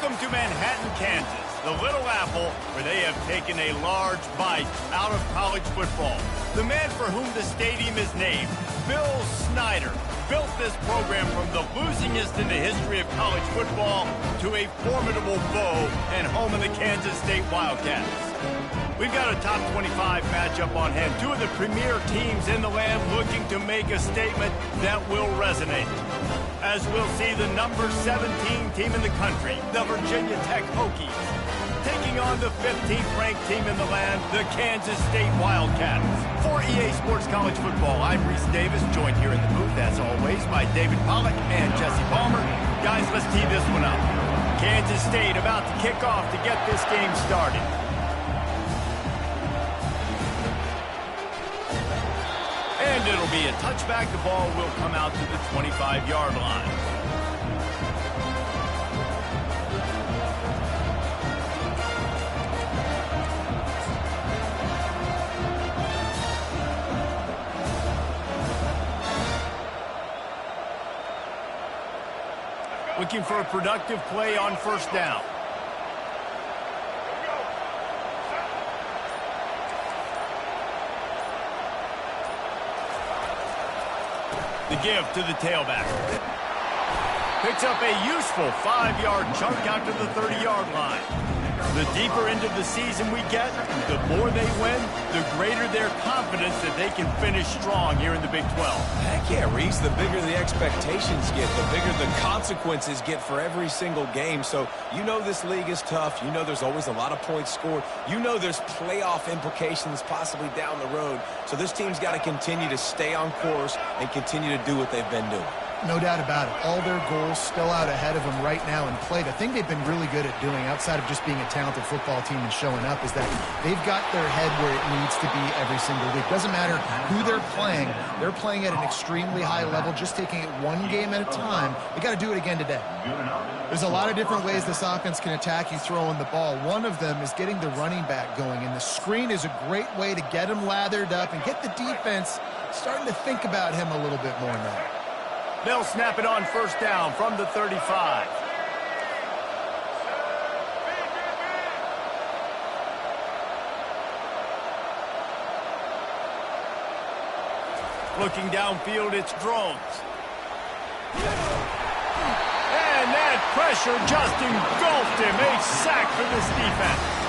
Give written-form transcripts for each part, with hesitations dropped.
Welcome to Manhattan, Kansas, the Little Apple, where they have taken a large bite out of college football. The man for whom the stadium is named, Bill Snyder, built this program from the losingest in the history of college football to a formidable foe and home of the Kansas State Wildcats. We've got a top 25 matchup on hand. Two of the premier teams in the land looking to make a statement that will resonate. As we'll see the number 17 team in the country, the Virginia Tech Hokies, taking on the 15th ranked team in the land, the Kansas State Wildcats. For EA Sports College Football, I'm Reese Davis, joined here in the booth, as always, by David Pollack and Jesse Palmer. Guys, let's tee this one up. Kansas State about to kick off to get this game started. And it'll be a touchback. The ball will come out to the 25-yard line. Looking for a productive play on first down. The give to the tailback. Picks up a useful 5-yard chunk out to the 30-yard line. The deeper into the season we get, the more they win, the greater their confidence that they can finish strong here in the Big 12. Heck yeah, Reese. The bigger the expectations get, the bigger the consequences get for every single game. So you know this league is tough. You know there's always a lot of points scored. You know there's playoff implications possibly down the road. So this team's got to continue to stay on course and continue to do what they've been doing. No doubt about it. All their goals still out ahead of them right now in play. The thing they've been really good at doing, outside of just being a talented football team and showing up, is that they've got their head where it needs to be every single week. Doesn't matter who they're playing at an extremely high level, just taking it one game at a time. They got to do it again today. There's a lot of different ways this offense can attack you throwing the ball. One of them is getting the running back going, and the screen is a great way to get him lathered up and get the defense starting to think about him a little bit more now. They'll snap it on first down from the 35. Looking downfield, it's Drones. And that pressure just engulfed him. A sack for this defense.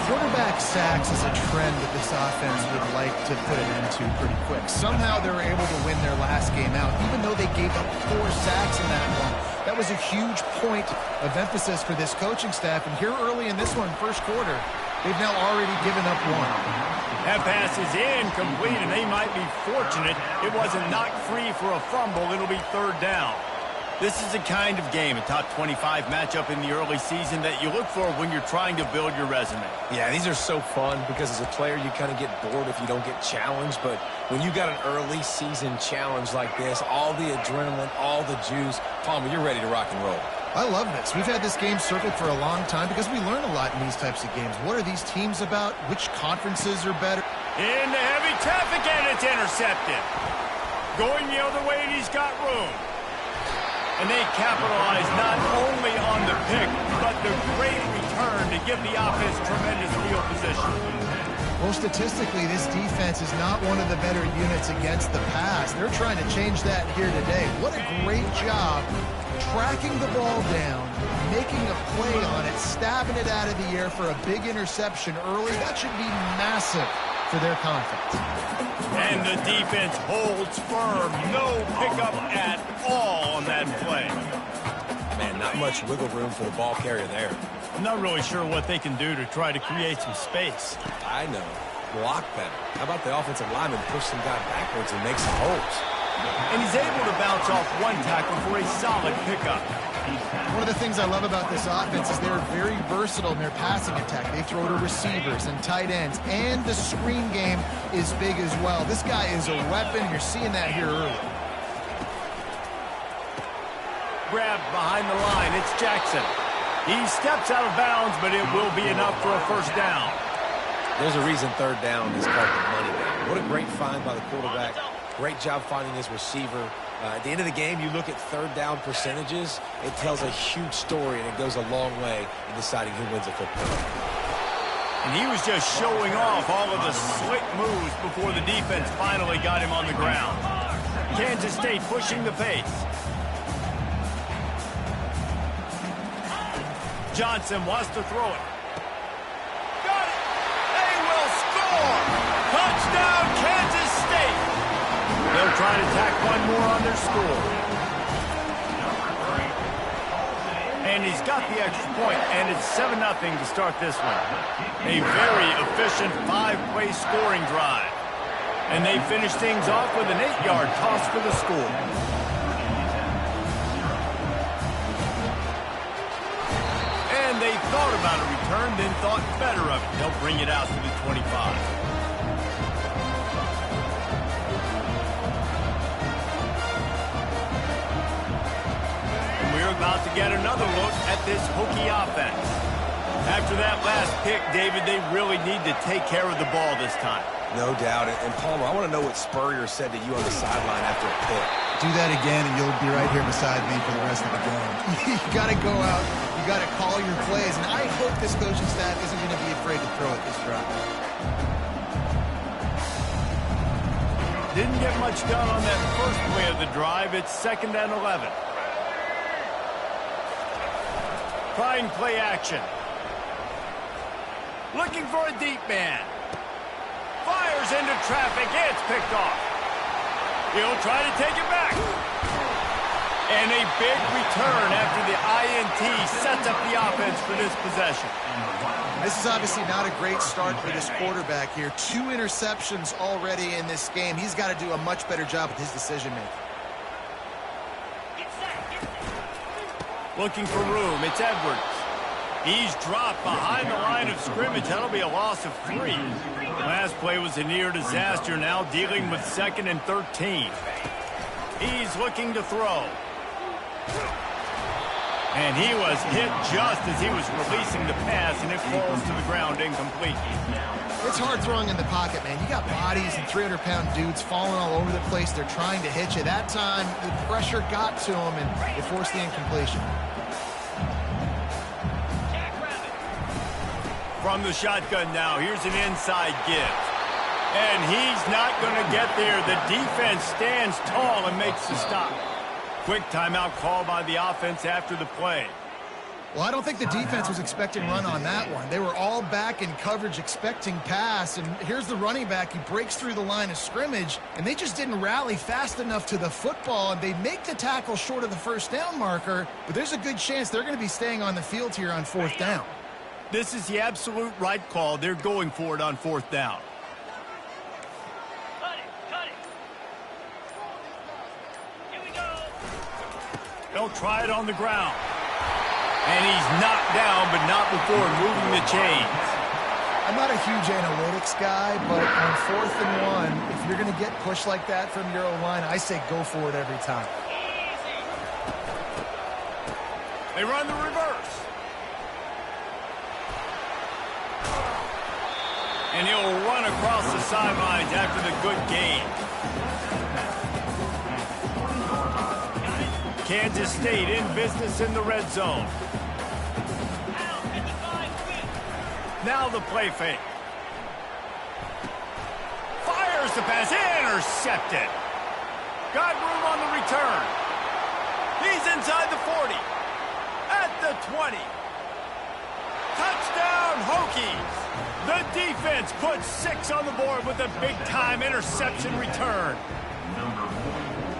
Quarterback sacks is a trend that this offense would like to put an end to pretty quick. Somehow they were able to win their last game out, even though they gave up 4 sacks in that one. That was a huge point of emphasis for this coaching staff. And here early in this one, first quarter, they've now already given up 1. That pass is incomplete, and they might be fortunate it wasn't knocked free for a fumble. It'll be third down. This is the kind of game, a top 25 matchup in the early season, that you look for when you're trying to build your resume. Yeah, these are so fun because as a player, you kind of get bored if you don't get challenged. But when you got an early season challenge like this, all the adrenaline, all the juice, Palmer, you're ready to rock and roll. I love this. We've had this game circled for a long time because we learn a lot in these types of games. What are these teams about? Which conferences are better? Into heavy traffic, and it's intercepted. Going the other way, and he's got room. And they capitalize not only on the pick, but the great return to give the offense tremendous field position. Well, statistically, this defense is not one of the better units against the pass. They're trying to change that here today. What a great job tracking the ball down, making a play on it, stabbing it out of the air for a big interception early. That should be massive for their confidence. And the defense holds firm. No pickup at all on that play. Man, not much wiggle room for the ball carrier there. I'm not really sure what they can do to try to create some space. I know. Block better. How about the offensive lineman push some guy backwards and make some holes? And he's able to bounce off one tackle for a solid pickup. One of the things I love about this offense is they're very versatile in their passing attack. They throw to receivers and tight ends, and the screen game is big as well. This guy is a weapon. You're seeing that here early. Grabbed behind the line. It's Jackson. He steps out of bounds, but it will be enough for a first down. There's a reason third down is called the money down. What a great find by the quarterback. Great job finding his receiver. At the end of the game, you look at third down percentages. It tells a huge story, and it goes a long way in deciding who wins a football. And he was just showing off all of the slick moves before the defense finally got him on the ground. Kansas State pushing the pace. Johnson wants to throw it. Got it! They will score! Touchdown, Kansas State! They'll try to tack one more on their score. And he's got the extra point, and it's 7-0 to start this one. A very efficient 5-play scoring drive. And they finish things off with an 8-yard toss for the score. And they thought about a return, then thought better of it. They'll bring it out to the 25. About to get another look at this Hokie offense. After that last pick, David, they really need to take care of the ball this time. No doubt. And Palmer, I want to know what Spurrier said to you on the sideline after a pick. Do that again, and you'll be right here beside me for the rest of the game. You got to go out. You got to call your plays. And I hope this coaching staff isn't going to be afraid to throw it this drive. Didn't get much done on that first play of the drive. It's 2nd and 11. Trying play action. Looking for a deep man. Fires into traffic. It's picked off. He'll try to take it back. And a big return after the INT sets up the offense for this possession. This is obviously not a great start for this quarterback here. 2 interceptions already in this game. He's got to do a much better job with his decision-making. Looking for room. It's Edwards. He's dropped behind the line of scrimmage. That'll be a loss of 3. Last play was a near disaster. Now dealing with 2nd and 13. He's looking to throw. And he was hit just as he was releasing the pass, and it falls to the ground incomplete. It's hard throwing in the pocket, man. You got bodies and 300-pound dudes falling all over the place. They're trying to hit you. That time, the pressure got to him, and it forced the incompletion. From the shotgun now, here's an inside give. And he's not going to get there. The defense stands tall and makes the stop. Quick timeout call by the offense after the play. Well, I don't think the defense was expecting run on that one. They were all back in coverage expecting pass, and here's the running back. He breaks through the line of scrimmage, and they just didn't rally fast enough to the football, and they make the tackle short of the first down marker, but there's a good chance they're going to be staying on the field here on 4th down. This is the absolute right call. They're going for it on 4th down. Cut it. Here we go. They'll try it on the ground. And he's knocked down, but not before moving the chains. I'm not a huge analytics guy, but on 4th and 1, if you're going to get pushed like that from your O-line, I say go for it every time. They run the reverse. And he'll run across the sidelines after the good gain. Kansas State in business in the red zone. Now the play fake. Fires the pass. Intercepted. Got room on the return. He's inside the 40. At the 20. Touchdown, Hokies. The defense puts 6 on the board with a big-time interception return.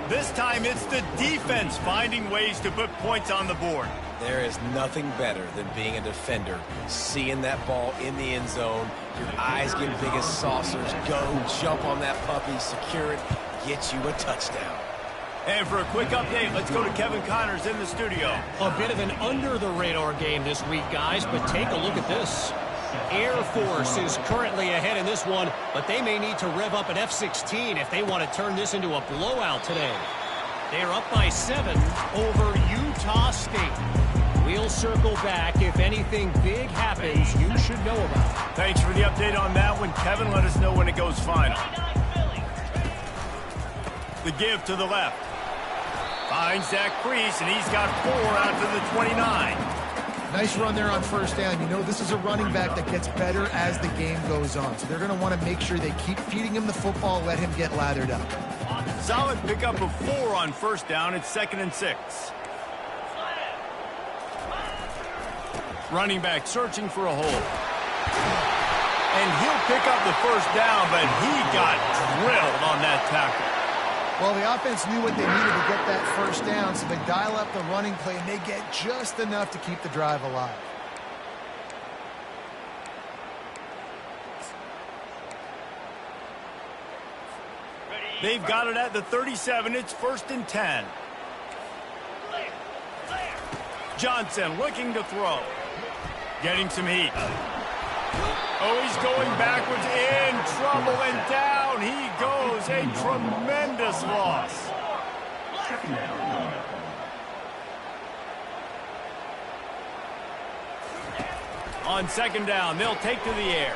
This time it's the defense finding ways to put points on the board. There is nothing better than being a defender, seeing that ball in the end zone, your eyes get big as saucers, go, jump on that puppy, secure it, get you a touchdown. And for a quick update, let's go to Kevin Connors in the studio. A bit of an under-the-radar game this week, guys, but take a look at this. Air Force is currently ahead in this one, but they may need to rev up an F-16 if they want to turn this into a blowout today. They're up by 7 over Utah State. We'll circle back. If anything big happens, you should know about it. Thanks for the update on that one, Kevin. Let us know when it goes final. The give to the left. Finds that crease, and he's got 4 out to the 29. Nice run there on first down. You know, this is a running back that gets better as the game goes on. So they're going to want to make sure they keep feeding him the football, let him get lathered up. Solid pickup of 4 on first down. It's 2nd and 6. Running back searching for a hole. And he'll pick up the first down, but he got drilled on that tackle. Well, the offense knew what they needed to get that first down, so they dial up the running play, and they get just enough to keep the drive alive. They've got it at the 37. It's 1st and 10. Johnson looking to throw. Getting some heat. Oh, he's going backwards, in trouble, and down he goes. A tremendous loss. On 2nd down, they'll take to the air.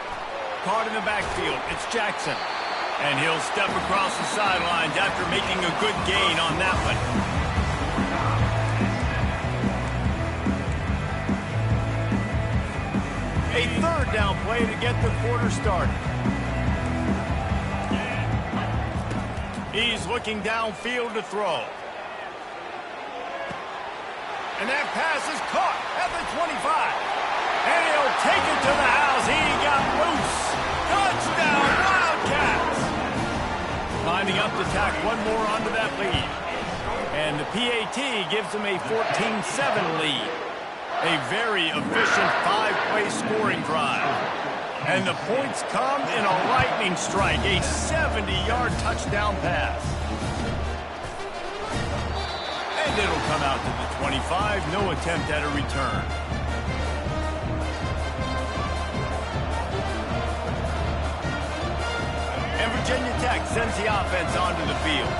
Caught in the backfield, it's Jackson. And he'll step across the sidelines after making a good gain on that one. A 3rd down play to get the quarter started. He's looking downfield to throw. And that pass is caught at the 25. And he'll take it to the house. He got loose. Touchdown, Wildcats! Climbing up to tack one more onto that lead. And the PAT gives them a 14-7 lead. A very efficient 5-play scoring drive. And the points come in a lightning strike, a 70-yard touchdown pass. And it'll come out to the 25, no attempt at a return. And Virginia Tech sends the offense onto the field.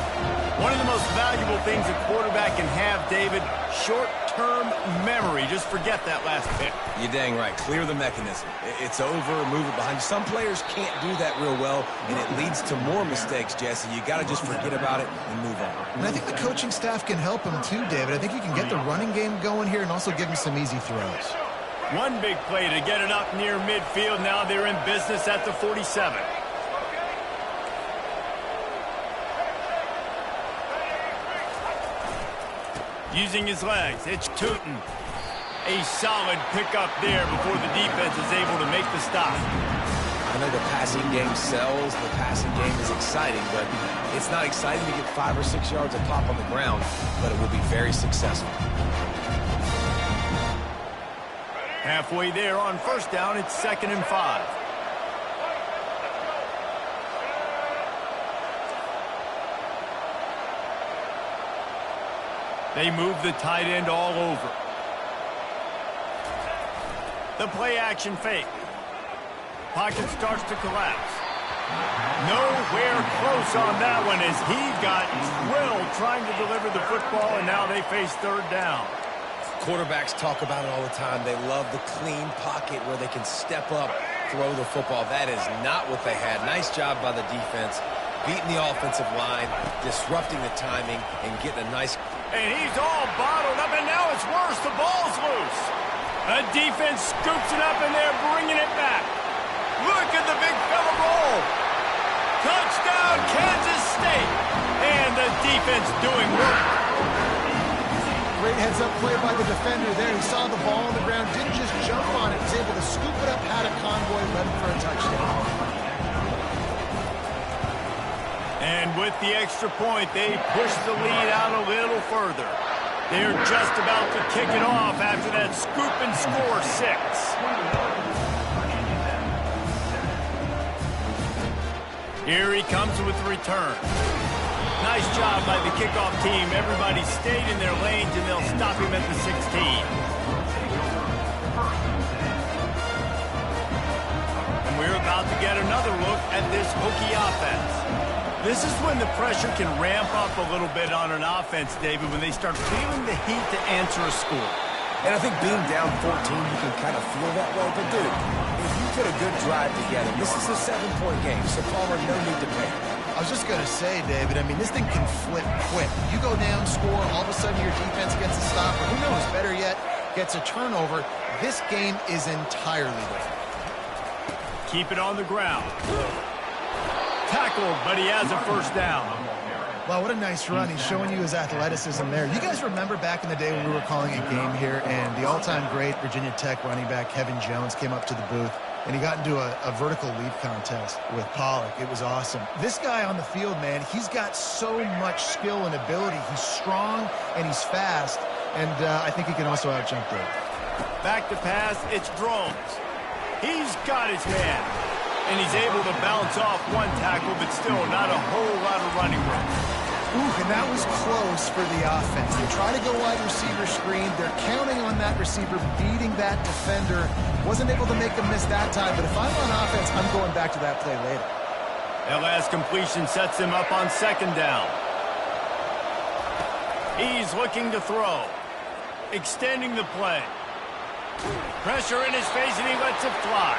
One of the most valuable things a quarterback can have, David, short-term memory. Just forget that last pick. You're dang right. Clear the mechanism. It's over, move it behind you. Some players can't do that real well, and it leads to more mistakes, Jesse. You got to just forget about it and move on. And I think the coaching staff can help him too, David. I think he can get the running game going here and also give him some easy throws. One big play to get it up near midfield. Now they're in business at the 47. Using his legs, it's Tootin. A solid pickup there before the defense is able to make the stop. I know the passing game sells, the passing game is exciting, but it's not exciting to get 5 or 6 yards of pop on the ground, but it will be very successful. Halfway there on first down, it's 2nd and 5. They move the tight end all over. The play action fake. Pocket starts to collapse. Nowhere close on that one as he got drilled trying to deliver the football, and now they face 3rd down. Quarterbacks talk about it all the time. They love the clean pocket where they can step up, throw the football. That is not what they had. Nice job by the defense, beating the offensive line, disrupting the timing, and getting a nice... And he's all bottled up, and now it's worse. The ball's loose. The defense scoops it up, and they're bringing it back. Look at the big fella roll. Touchdown, Kansas State. And the defense doing work. Great heads-up play by the defender there. He saw the ball on the ground, didn't just jump on it. Was able to scoop it up, had a convoy, led him for a touchdown. And with the extra point, they push the lead out a little further. They're just about to kick it off after that scoop and score 6. Here he comes with the return. Nice job by the kickoff team. Everybody stayed in their lanes, and they'll stop him at the 16. And we're about to get another look at this Hokie offense. This is when the pressure can ramp up a little bit on an offense, David, when they start feeling the heat to answer a score. And I think being down 14, you can kind of feel that way. But, dude, if you put a good drive together, this is a 7-point game, so Palmer, no need to panic. I was just going to say, David, I mean, this thing can flip quick. You go down, score, all of a sudden your defense gets a stop, or who knows, better yet, gets a turnover. This game is entirely different. Keep it on the ground. Tackled, but he has a first down. Wow, what a nice run. He's showing you his athleticism there. You guys remember back in the day when we were calling a game here, and the all-time great Virginia Tech running back Kevin Jones came up to the booth, and he got into a vertical leap contest with Pollock. It was awesome. This guy on the field, man, he's got so much skill and ability. He's strong, and he's fast, and I think he can also out-jump Dave. Back to pass, it's Drones. He's got his man, and he's able to bounce off one tackle, but still not a whole lot of running room. Ooh, and that was close for the offense. They try to go wide receiver screen. They're counting on that receiver beating that defender. Wasn't able to make a miss that time, but if I'm on offense, I'm going back to that play later. That last completion sets him up on second down. He's looking to throw. Extending the play. Pressure in his face, and he lets it fly.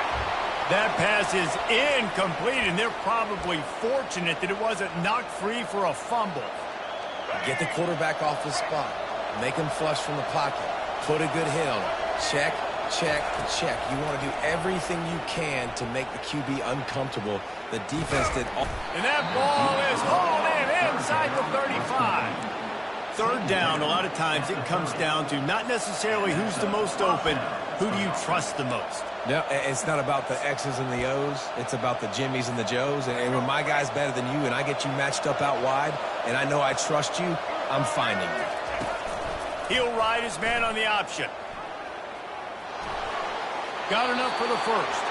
That pass is incomplete, and they're probably fortunate that it wasn't knocked free for a fumble. Get the quarterback off his spot. Make him flush from the pocket. Put a good hit on him. Check, check, check. You want to do everything you can to make the QB uncomfortable. The defense did all. And that ball is hauled in inside the 35. Third down, a lot of times it comes down to not necessarily who's the most open, who do you trust the most? No, it's not about the X's and the O's. It's about the Jimmies and the Joes. And when my guy's better than you and I get you matched up out wide and I know I trust you, I'm finding you. He'll ride his man on the option. Got enough for the first.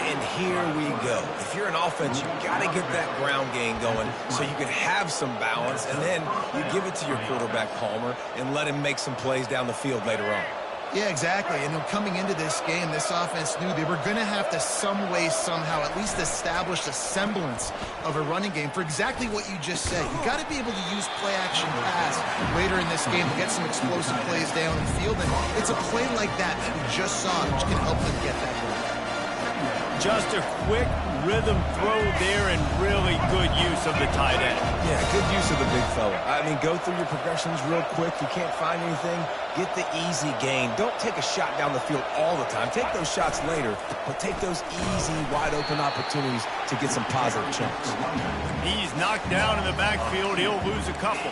And here we go. If you're an offense, you got to get that ground game going so you can have some balance, and then you give it to your quarterback, Palmer, and let him make some plays down the field later on. Yeah, exactly. And coming into this game, this offense knew they were going to have to some way, somehow, at least establish a semblance of a running game for exactly what you just said. You got to be able to use play-action pass later in this game to get some explosive plays down the field. And it's a play like that that we just saw, which can help them get that going. Just a quick rhythm throw there and really good use of the tight end. Yeah, good use of the big fella. I mean, go through your progressions real quick. You can't find anything, get the easy gain. Don't take a shot down the field all the time. Take those shots later, but take those easy, wide-open opportunities to get some positive chunks. He's knocked down in the backfield. He'll lose a couple.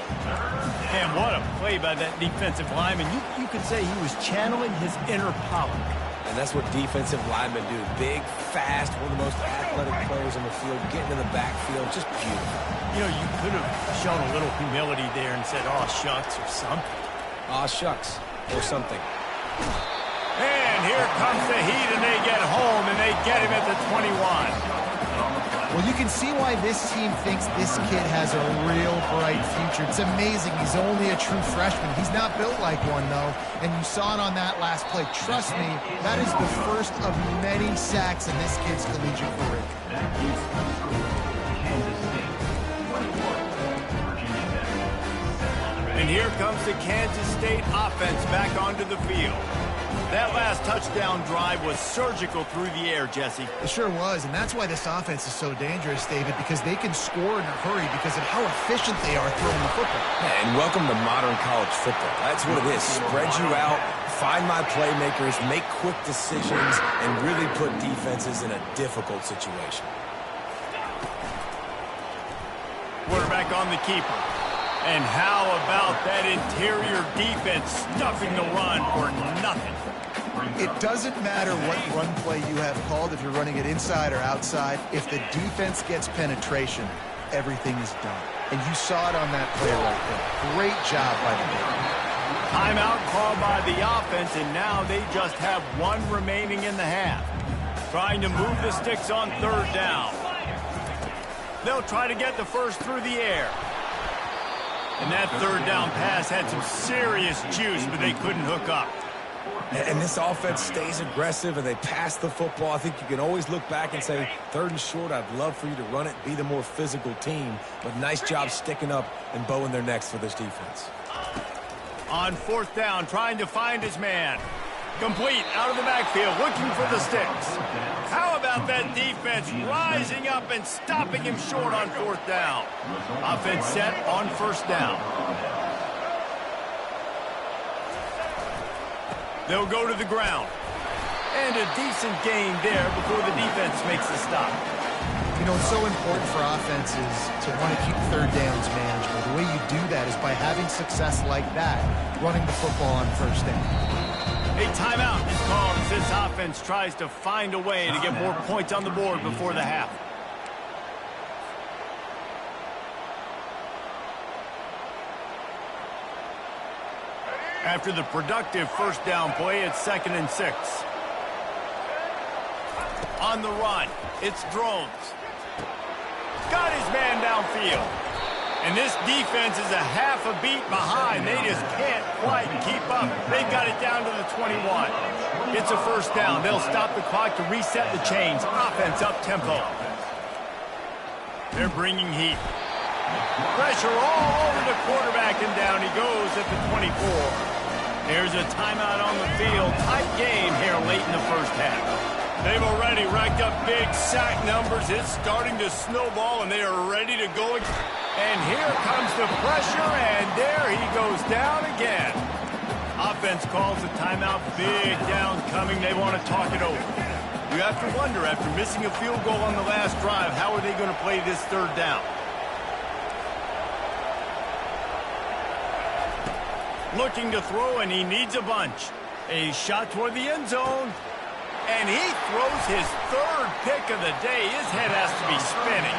And what a play by that defensive lineman. You could say he was channeling his inner Pollock. And that's what defensive linemen do. Big, fast, one of the most athletic players on the field, getting in the backfield, just beautiful. You know, you could have shown a little humility there and said, "Aw, shucks," or something. Aw, shucks, or something. And here comes the heat, and they get home, and they get him at the 21. Well, you can see why this team thinks this kid has a real bright future. It's amazing. He's only a true freshman. He's not built like one, though, and you saw it on that last play. Trust me, that is the first of many sacks in this kid's collegiate career. And here comes the Kansas State offense back onto the field. That last touchdown drive was surgical through the air, Jesse. It sure was, and that's why this offense is so dangerous, David, because they can score in a hurry because of how efficient they are throwing the football. Yeah, and welcome to modern college football. That's what it is. Spread you out, find my playmakers, make quick decisions, and really put defenses in a difficult situation. Quarterback on the keeper. And how about that interior defense stuffing the run for nothing? It doesn't matter what run play you have called, if you're running it inside or outside. If the defense gets penetration, everything is done. And you saw it on that play right there. Great job by the defense. Timeout called by the offense, and now they just have one remaining in the half. Trying to move the sticks on third down. They'll try to get the first through the air. And that third down pass had some serious juice, but they couldn't hook up. And this offense stays aggressive, and they pass the football. I think you can always look back and say, third and short, I'd love for you to run it, be the more physical team. But nice job sticking up and bowing their necks for this defense. On fourth down, trying to find his man. Complete, out of the backfield, looking for the sticks. How about about that defense rising up and stopping him short on fourth down. Offense set on first down. They'll go to the ground. And a decent gain there before the defense makes the stop. You know, it's so important for offenses to want to keep third downs manageable. The way you do that is by having success like that, running the football on first down. A timeout is called as this offense tries to find a way to get more points on the board before the half. After the productive first down play, it's 2nd and 6. On the run, it's Drones. Got his man downfield. And this defense is a half a beat behind. They just can't quite keep up. They've got it down to the 21. It's a first down. They'll stop the clock to reset the chains. Offense up-tempo. They're bringing heat. Pressure all over the quarterback, and down he goes at the 24. There's a timeout on the field. Tight game here late in the first half. They've already racked up big sack numbers. It's starting to snowball, and they are ready to go. And here comes the pressure, and there he goes down again. Offense calls the timeout. Big down coming. They want to talk it over. You have to wonder, after missing a field goal on the last drive, how are they going to play this third down? Looking to throw, and he needs a bunch. A shot toward the end zone. And he throws his third pick of the day. His head has to be spinning.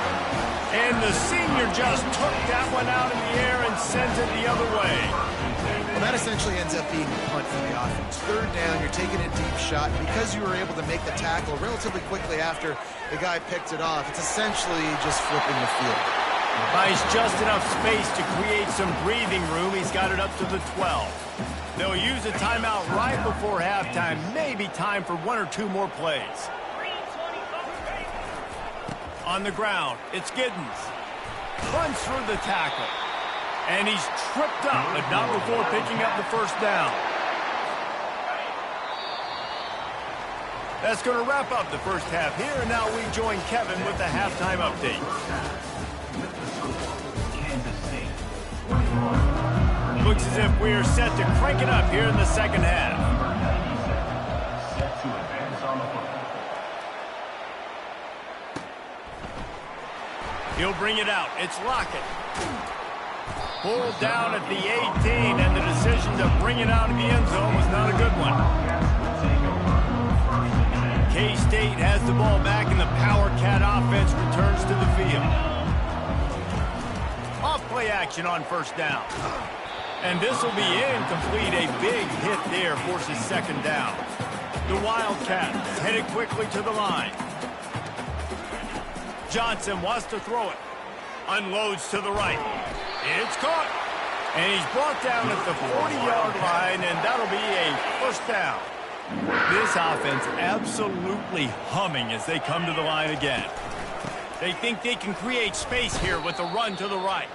And the senior just took that one out in the air and sends it the other way. Well, that essentially ends up being a punt for the offense. Third down, you're taking a deep shot. Because you were able to make the tackle relatively quickly after the guy picked it off, it's essentially just flipping the field. Buys just enough space to create some breathing room. He's got it up to the 12. They'll use a timeout right before halftime. Maybe time for one or two more plays. On the ground, it's Giddens. Runs through the tackle. And he's tripped up, but not before picking up the first down. That's going to wrap up the first half here. And now we join Kevin with the halftime update. Looks as if we are set to crank it up here in the second half. He'll bring it out. It's Lockett. Pulled down at the 18, and the decision to bring it out of the end zone was not a good one. K-State has the ball back, and the Power Cat offense returns to the field. Off play action on first down. And this will be incomplete. A big hit there forces second down. The Wildcats headed quickly to the line. Johnson wants to throw it. Unloads to the right. It's caught. And he's brought down at the 40-yard line, and that'll be a first down. This offense absolutely humming as they come to the line again. They think they can create space here with the run to the right.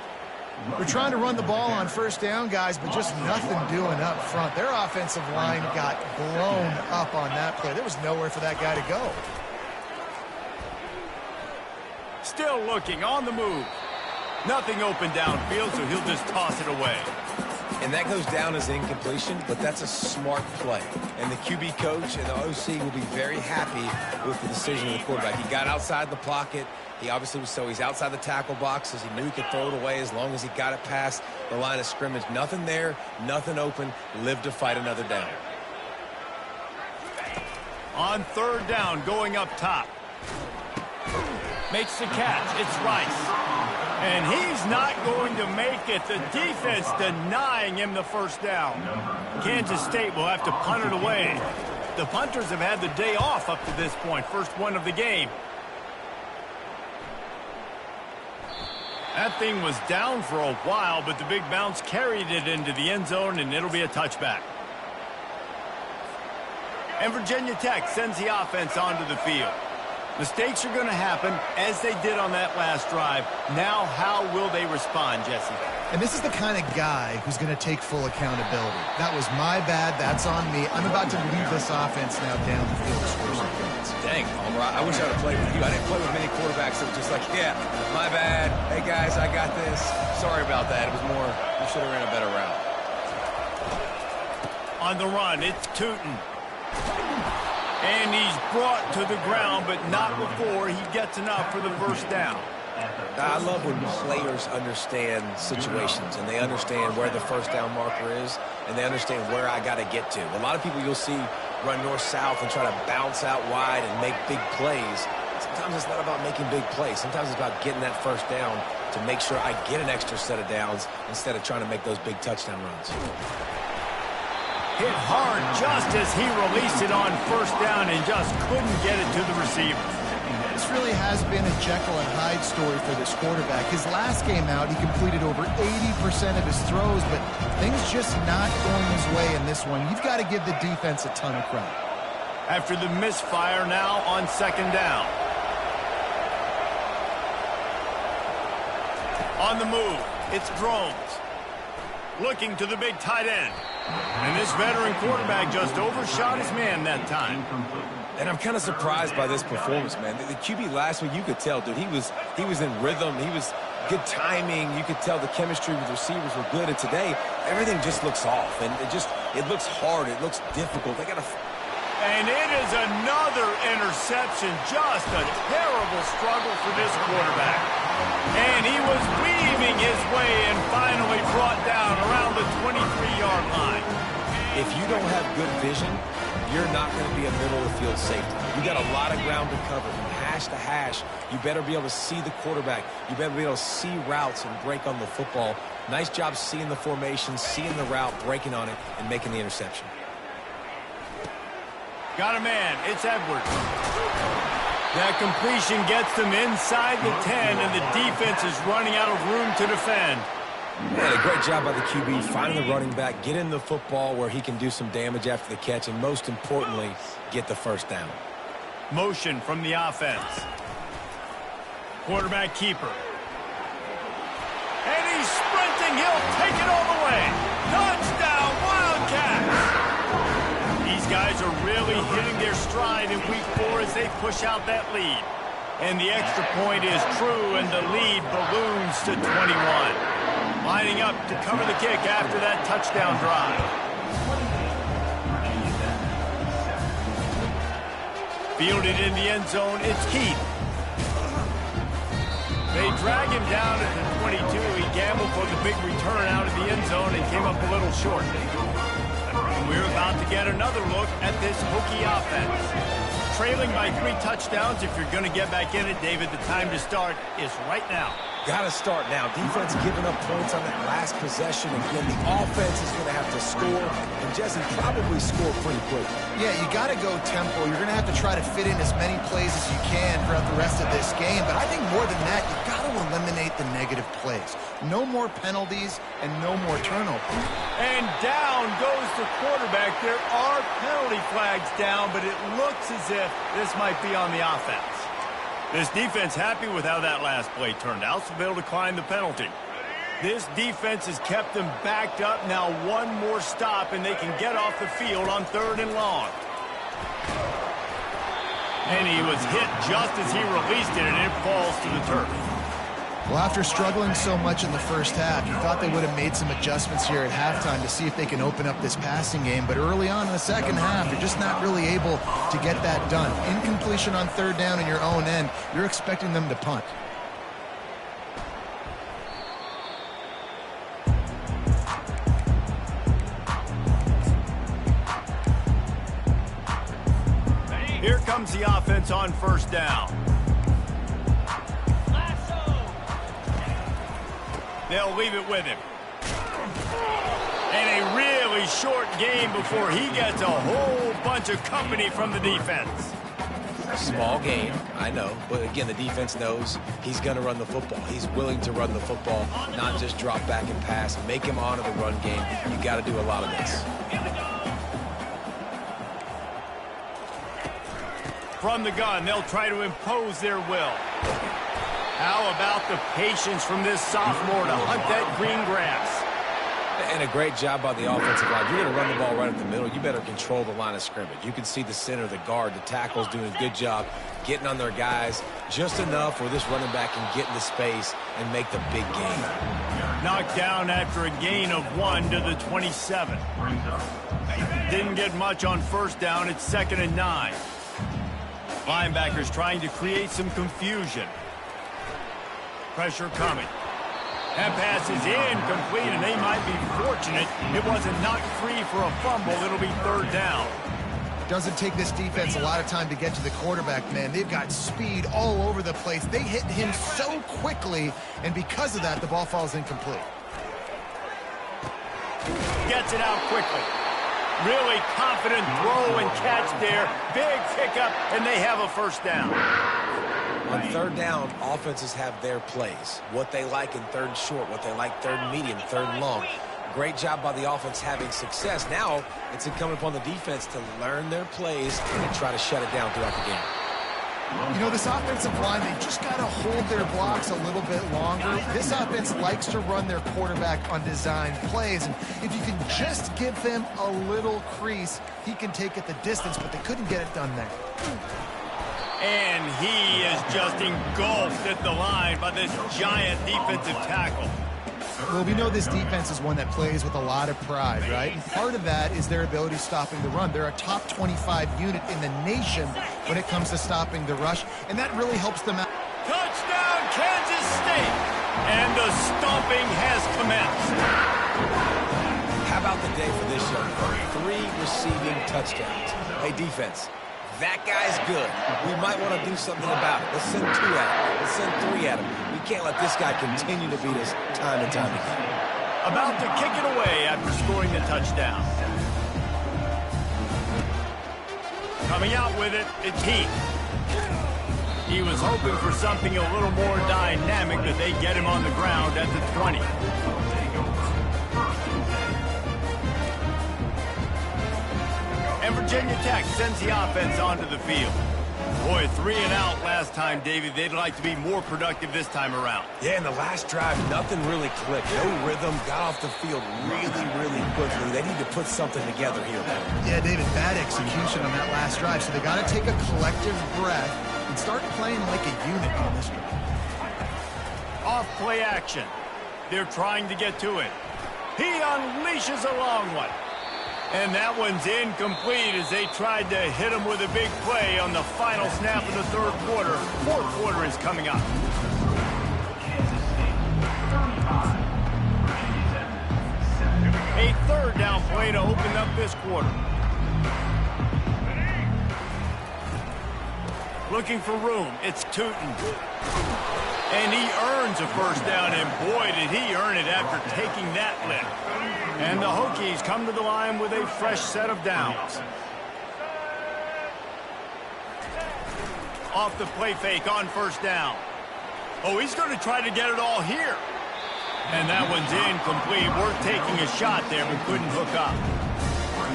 We're trying to run the ball on first down, guys, but just nothing doing up front. Their offensive line got blown up on that play. There was nowhere for that guy to go. Still looking on the move. Nothing open downfield, so he'll just toss it away. And that goes down as incompletion, but that's a smart play. And the QB coach and the OC will be very happy with the decision of the quarterback. He got outside the pocket. He obviously was he's outside the tackle boxes. He knew he could throw it away as long as he got it past the line of scrimmage. Nothing there, nothing open. Live to fight another down. On third down, going up top. Makes the catch. It's Rice. And he's not going to make it. The defense denying him the first down. Kansas State will have to punt it away. The punters have had the day off up to this point. First one of the game. That thing was down for a while, but the big bounce carried it into the end zone, and it'll be a touchback. And Virginia Tech sends the offense onto the field. Mistakes are going to happen, as they did on that last drive. Now, how will they respond, Jesse? And this is the kind of guy who's going to take full accountability. That was my bad. That's on me. I'm about to lead this offense now down the field to score some points. Dang, Palmer, I wish I would have played with you. I didn't play with many quarterbacks that were just like, yeah, my bad. Hey, guys, I got this. Sorry about that. It was more, we should have ran a better route. On the run, it's Tootin. And he's brought to the ground, but not before he gets enough for the first down. I love when players understand situations and they understand where the first down marker is and they understand where I got to get to. A lot of people you'll see run north-south and try to bounce out wide and make big plays. Sometimes it's not about making big plays. Sometimes it's about getting that first down to make sure I get an extra set of downs instead of trying to make those big touchdown runs. Hit hard just as he released it on first down and just couldn't get it to the receiver. This really has been a Jekyll and Hyde story for this quarterback. His last game out, he completed over 80% of his throws, but things just not going his way in this one. You've got to give the defense a ton of credit. After the misfire, now on second down. On the move, it's Drones. Looking to the big tight end. And this veteran quarterback just overshot his man that time. And I'm kind of surprised by this performance, man. The QB last week, you could tell, dude, he was in rhythm. He was good timing. You could tell the chemistry with receivers were good. And today, everything just looks off. And it looks hard. It looks difficult. They got to... And it is another interception. Just a terrible struggle for this quarterback. And he was weaving his way and finally brought down around the 23-yard line. If you don't have good vision, you're not going to be a middle-of-the-field safety. You got a lot of ground to cover from hash to hash. You better be able to see the quarterback. You better be able to see routes and break on the football. Nice job seeing the formation, seeing the route, breaking on it, and making the interception. Got a man. It's Edwards. That completion gets them inside the 10, and the defense is running out of room to defend. Man, a great job by the QB, finding the running back, get in the football where he can do some damage after the catch, and most importantly, get the first down. Motion from the offense. Quarterback keeper. And he's sprinting. He'll take it all the way. Touchdown, Wildcats! These guys are really hitting their stride in week 4 as they push out that lead. And the extra point is true, and the lead balloons to 21. Lining up to cover the kick after that touchdown drive. Fielded in the end zone, it's Keith. They drag him down at the 22. He gambled for the big return out of the end zone and came up a little short. And we're about to get another look at this Hokie offense. Trailing by 3 touchdowns. If you're going to get back in it, David, the time to start is right now. Got to start now. Defense giving up points on that last possession. Again, the offense is going to have to score, and Jesse probably score pretty quick. Yeah, you got to go tempo. You're going to have to try to fit in as many plays as you can throughout the rest of this game. But I think more than that, you got to eliminate the negative plays. No more penalties and no more turnovers. And down goes the quarterback. There are penalty flags down, but it looks as if this might be on the offense. This defense happy with how that last play turned out, so they'll decline the penalty. This defense has kept them backed up. Now one more stop, and they can get off the field on 3rd and long. And he was hit just as he released it, and it falls to the turf. Well, after struggling so much in the first half, you thought they would have made some adjustments here at halftime to see if they can open up this passing game. But early on in the second half, they're just not really able to get that done. Incompletion on 3rd down in your own end, you're expecting them to punt. Here comes the offense on 1st down. They'll leave it with him. And a really short game before he gets a whole bunch of company from the defense. Small game, I know. But again, the defense knows he's going to run the football. He's willing to run the football, not just drop back and pass. Make him honor the run game. You got to do a lot of this. From the gun, they'll try to impose their will. How about the patience from this sophomore to hunt that green grass? And a great job by the offensive line. You're going to run the ball right up the middle. You better control the line of scrimmage. You can see the center, the guard, the tackles doing a good job getting on their guys just enough where this running back can get into space and make the big gain. Knocked down after a gain of 1 to the 27. Didn't get much on first down. It's 2nd and 9. Linebackers trying to create some confusion. Pressure coming. That pass is incomplete, and they might be fortunate it wasn't knocked free for a fumble. It'll be 3rd down. Doesn't take this defense a lot of time to get to the quarterback, man. They've got speed all over the place. They hit him so quickly, and because of that, the ball falls incomplete. Gets it out quickly. Really confident throw and catch there. Big pickup, and they have a 1st down. On 3rd down, offenses have their plays. What they like in 3rd and short, what they like 3rd and medium, 3rd and long. Great job by the offense having success. Now it's incumbent upon the defense to learn their plays and try to shut it down throughout the game. You know, this offensive line, they just got to hold their blocks a little bit longer. This offense likes to run their quarterback on design plays, and if you can just give him a little crease, he can take it the distance, but they couldn't get it done there. And he is just engulfed at the line by this giant defensive tackle. Well, we know this defense is one that plays with a lot of pride, right? And part of that is their ability stopping the run. They're a top 25 unit in the nation when it comes to stopping the rush, and that really helps them out. Touchdown, Kansas State! And the stomping has commenced. How about the day for this young man? 3 receiving touchdowns. Hey, defense, that guy's good. We might want to do something about it. Let's send 2 at him. Let's send 3 at him. We can't let this guy continue to beat us time and time again. About to kick it away after scoring the touchdown. Coming out with it, it's Heath. He was hoping for something a little more dynamic, but they get him on the ground at the 20. And Virginia Tech sends the offense onto the field. Boy, 3 and out last time, Davey. They'd like to be more productive this time around. Yeah, in the last drive, nothing really clicked. No rhythm, got off the field really quickly. They need to put something together here. Yeah, David, bad execution on that last drive, so they got to take a collective breath and start playing like a unit on this drive. Off play action. They're trying to get to it. He unleashes a long one. And that one's incomplete as they tried to hit him with a big play on the final snap of the 3rd quarter. 4th quarter is coming up. A 3rd down play to open up this quarter. Looking for room. It's Tootin. And he earns a 1st down, and boy, did he earn it after taking that lick. And the Hokies come to the line with a fresh set of downs. Off the play fake on 1st down. Oh, he's going to try to get it all here. And that one's incomplete. Worth taking a shot there, but couldn't hook up.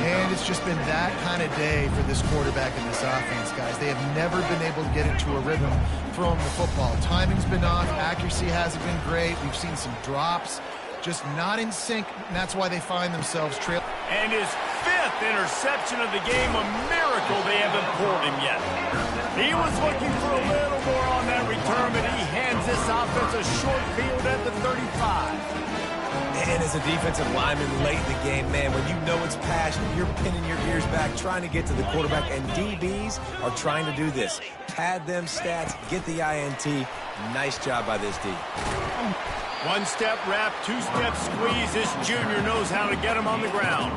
And it's just been that kind of day for this quarterback and this offense, guys. They have never been able to get into a rhythm throwing the football. Timing's been off. Accuracy hasn't been great. We've seen some drops. Just not in sync, and that's why they find themselves trailing. And his 5th interception of the game, a miracle they haven't pulled him yet. He was looking for a little more on that return, but he hands this offense a short field at the 35. And as a defensive lineman late in the game, man, when you know it's passion, you're pinning your ears back, trying to get to the quarterback, and DBs are trying to do this. Pad them stats, get the INT. Nice job by this D. 1-step wrap, 2-step squeeze. This junior knows how to get him on the ground.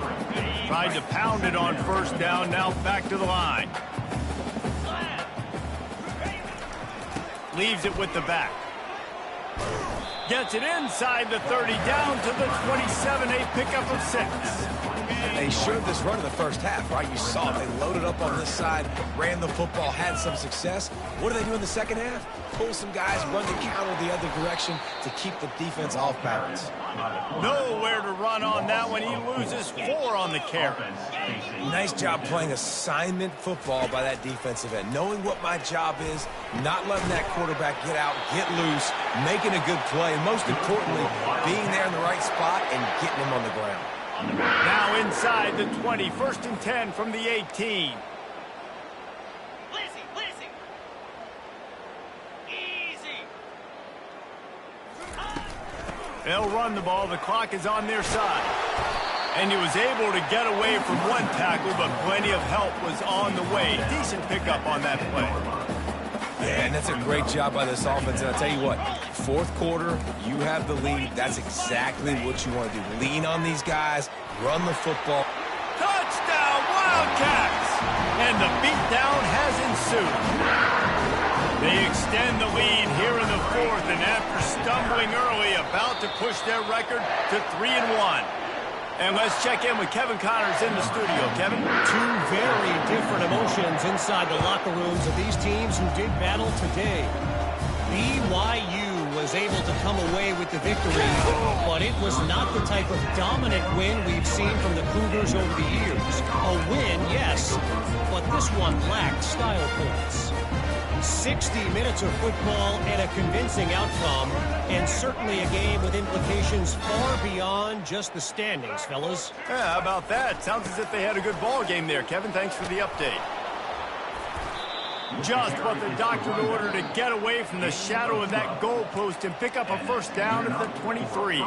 Tried to pound it on 1st down, now back to the line. Leaves it with the back. Gets it inside the 30, down to the 27, a pickup of 6. They showed this run in the first half, right? You saw it. They loaded up on this side, ran the football, had some success. What do they do in the second half? Pull some guys, run the counter the other direction to keep the defense off balance. Nowhere to run on that one. He loses 4 on the carry. Nice job playing assignment football by that defensive end. Knowing what my job is, not letting that quarterback get out, get loose, making a good play, and most importantly, being there in the right spot and getting him on the ground. Now inside the 20, 1st and 10 from the 18. They'll run the ball. The clock is on their side. And he was able to get away from one tackle, but plenty of help was on the way. Decent pickup on that play. Yeah, and that's a great job by this offense. And I'll tell you what, 4th quarter, you have the lead. That's exactly what you want to do. Lean on these guys, run the football. Touchdown, Wildcats! And the beatdown has ensued. They extend the lead here in the 4th, and after stumbling early, about to push their record to 3-1. And let's check in with Kevin Connors in the studio. Kevin? 2 very different emotions inside the locker rooms of these teams who did battle today. BYU was able to come away with the victory, but it was not the type of dominant win we've seen from the Cougars over the years. A win, yes, but this one lacked style points. 60 minutes of football and a convincing outcome, and certainly a game with implications far beyond just the standings, fellas. Yeah, how about that? Sounds as if they had a good ball game there. Kevin, thanks for the update. Just what the doctor ordered to get away from the shadow of that goalpost and pick up a 1st down at the 23.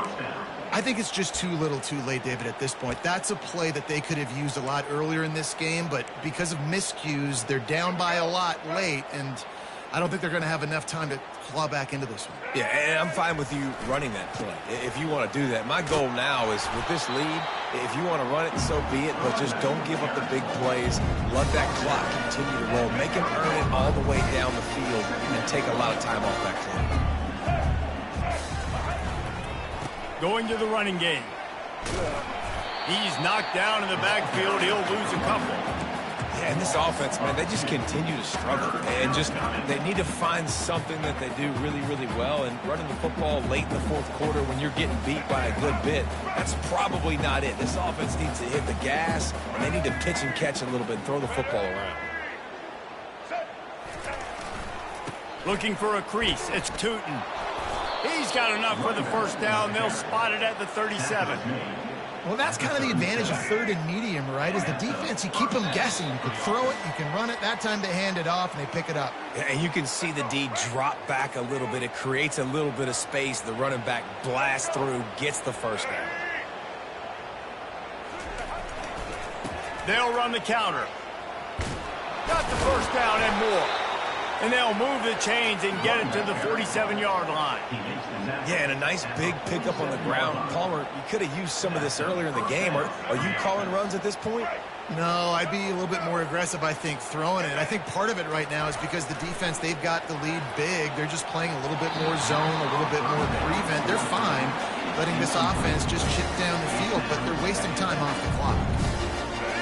I think it's just too little too late, David, at this point. That's a play that they could have used a lot earlier in this game, but because of miscues, they're down by a lot late, and I don't think they're going to have enough time to claw back into this one. Yeah, and I'm fine with you running that play if you want to do that. My goal now is with this lead, if you want to run it, so be it, but just don't give up the big plays. Let that clock continue to roll. Make him earn it all the way down the field and take a lot of time off that clock. Going to the running game. He's knocked down in the backfield. He'll lose a couple. Yeah, and this offense, man, they just continue to struggle. And just they need to find something that they do really, really well. And running the football late in the 4th quarter when you're getting beat by a good bit, that's probably not it. This offense needs to hit the gas, and they need to pitch and catch a little bit and throw the football around. Looking for a crease. It's Tootin. He's got enough for the 1st down. They'll spot it at the 37. Well, that's kind of the advantage of 3rd and medium, right? Is the defense, you keep them guessing. You can throw it, you can run it. That time they hand it off, and they pick it up. And you can see the D drop back a little bit. It creates a little bit of space. The running back blasts through, gets the 1st down. They'll run the counter. Got the 1st down and more. And they'll move the chains and get it to the 47-yard line. Yeah, and a nice big pickup on the ground. Palmer, you could have used some of this earlier in the game. Are you calling runs at this point? No, I'd be a little bit more aggressive, I think, throwing it. I think part of it right now is because the defense, they've got the lead big. They're just playing a little bit more zone, a little bit more prevent. They're fine letting this offense just chip down the field, but they're wasting time off the clock.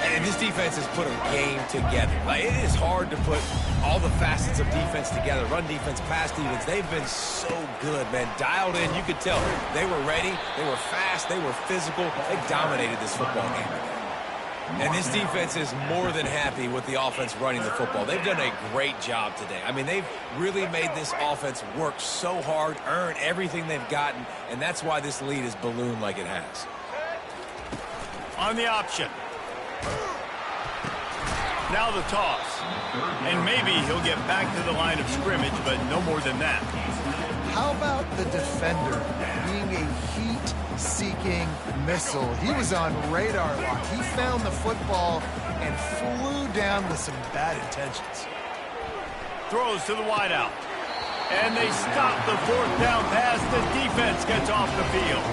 And this defense has put a game together. Like, it is hard to put all the facets of defense together. Run defense, pass defense. They've been so good, man. Dialed in. You could tell they were ready. They were fast. They were physical. They dominated this football game. And this defense is more than happy with the offense running the football. They've done a great job today. I mean, they've really made this offense work so hard, earn everything they've gotten, and that's why this lead is ballooned like it has. On the option. Now the toss. And maybe he'll get back to the line of scrimmage, but no more than that. How about the defender being a heat-seeking missile? He was on radar lock. He found the football and flew down with some bad intentions. Throws to the wideout. And they stop the 4th down pass. The defense gets off the field.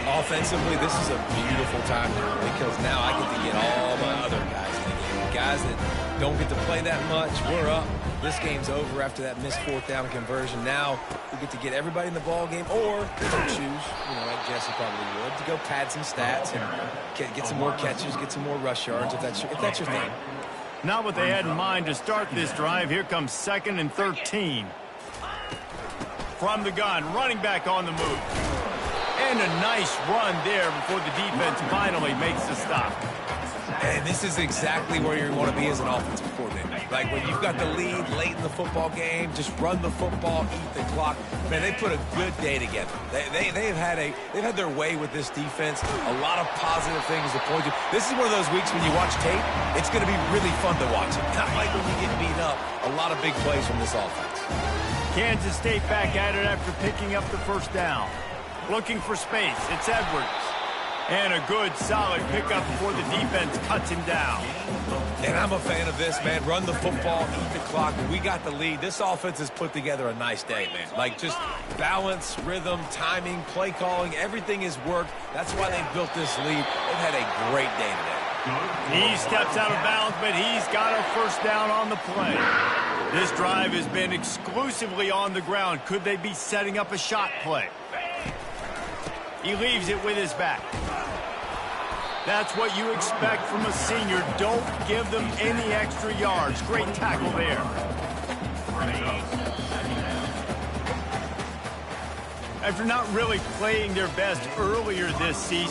Offensively, this is a beautiful time now because now I get to get all my other guys in the game. Guys that don't get to play that much, we're up. this game's over after that missed fourth down conversion. Now we get to get everybody in the ball game, or if they choose, like Jesse probably would, to go pad some stats and get some more catches, get some more rush yards if that's your thing. Not what they had in mind to start this drive. Here comes 2nd and 13. From the gun, running back on the move. And a nice run there before the defense finally makes the stop. And this is exactly where you want to be as an offensive coordinator. Like when you've got the lead late in the football game, just run the football, eat the clock. Man, they put a good day together. They've had their way with this defense. A lot of positive things to point to. This is one of those weeks when you watch tape, it's going to be really fun to watch it. Not like when you get beat up. A lot of big plays from this offense. Kansas State back at it after picking up the first down. Looking for space. It's Edwards. And a good, solid pickup before the defense cuts him down. And I'm a fan of this, man. Run the football, eat the clock. We got the lead. This offense has put together a nice day, man. Like just balance, rhythm, timing, play calling. Everything has worked. That's why they built this lead. They've had a great day today. He steps out of bounds, but he's got a first down on the play. This drive has been exclusively on the ground. Could they be setting up a shot play? He leaves it with his back. That's what you expect from a senior. Don't give them any extra yards. Great tackle there. After not really playing their best earlier this season,